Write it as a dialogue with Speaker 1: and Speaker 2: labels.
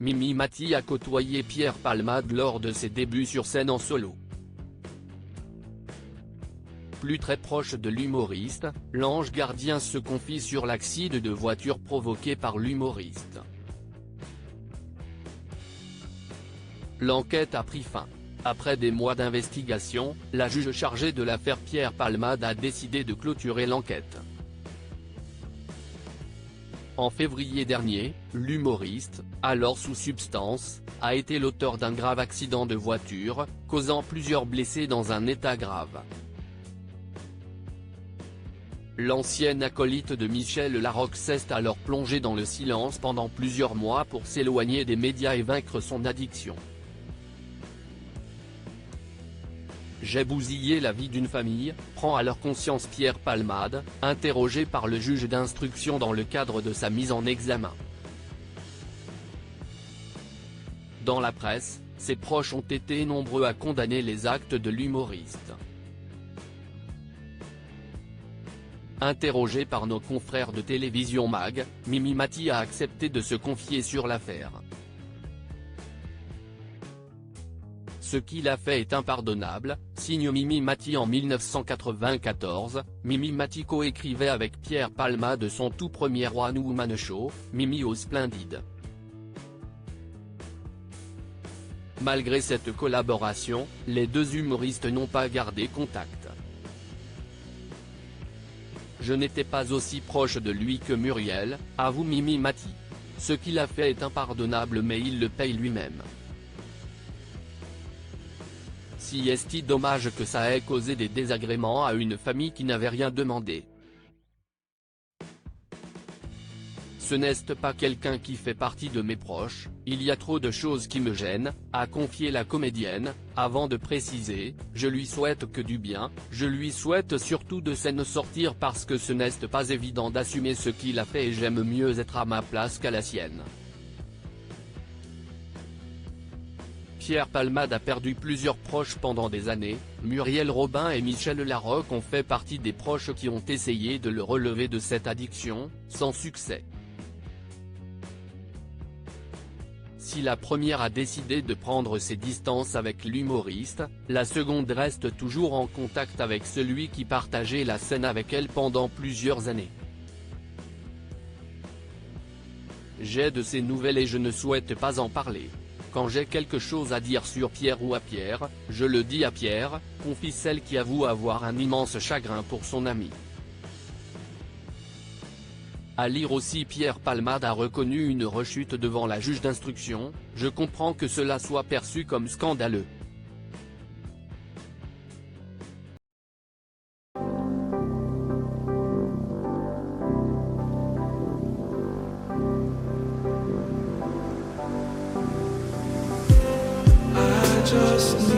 Speaker 1: Mimi Mati a côtoyé Pierre Palmade lors de ses débuts sur scène en solo. Plus très proche de l'humoriste, l'ange gardien se confie sur l'accident de voiture provoqué par l'humoriste. L'enquête a pris fin. Après des mois d'investigation, la juge chargée de l'affaire Pierre Palmade a décidé de clôturer l'enquête. En février dernier, l'humoriste, alors sous substance, a été l'auteur d'un grave accident de voiture, causant plusieurs blessés dans un état grave. L'ancienne acolyte de Michel Larocque s'est alors plongée dans le silence pendant plusieurs mois pour s'éloigner des médias et vaincre son addiction. J'ai bousillé la vie d'une famille, prend alors conscience Pierre Palmade, interrogé par le juge d'instruction dans le cadre de sa mise en examen. Dans la presse, ses proches ont été nombreux à condamner les actes de l'humoriste. Interrogé par nos confrères de télévision MAG, Mimi Mati a accepté de se confier sur l'affaire. Ce qu'il a fait est impardonnable, signe Mimi Mati en 1994. Mimi Mati coécrivait avec Pierre Palmade son tout premier One Woman Show, Mimi au Splendide. Malgré cette collaboration, les deux humoristes n'ont pas gardé contact. Je n'étais pas aussi proche de lui que Muriel, avoue Mimi Mati. Ce qu'il a fait est impardonnable mais il le paye lui-même. Si est-il dommage que ça ait causé des désagréments à une famille qui n'avait rien demandé. Ce n'est pas quelqu'un qui fait partie de mes proches, il y a trop de choses qui me gênent, a confié la comédienne, avant de préciser, je lui souhaite que du bien, je lui souhaite surtout de s'en sortir parce que ce n'est pas évident d'assumer ce qu'il a fait et j'aime mieux être à ma place qu'à la sienne. Pierre Palmade a perdu plusieurs proches pendant des années, Muriel Robin et Michel Larocque ont fait partie des proches qui ont essayé de le relever de cette addiction, sans succès. Si la première a décidé de prendre ses distances avec l'humoriste, la seconde reste toujours en contact avec celui qui partageait la scène avec elle pendant plusieurs années. J'ai de ces nouvelles et je ne souhaite pas en parler. Quand j'ai quelque chose à dire sur Pierre ou à Pierre, je le dis à Pierre, confie celle qui avoue avoir un immense chagrin pour son ami. À lire aussi Pierre Palmade a reconnu une rechute devant la juge d'instruction, je comprends que cela soit perçu comme scandaleux.
Speaker 2: Just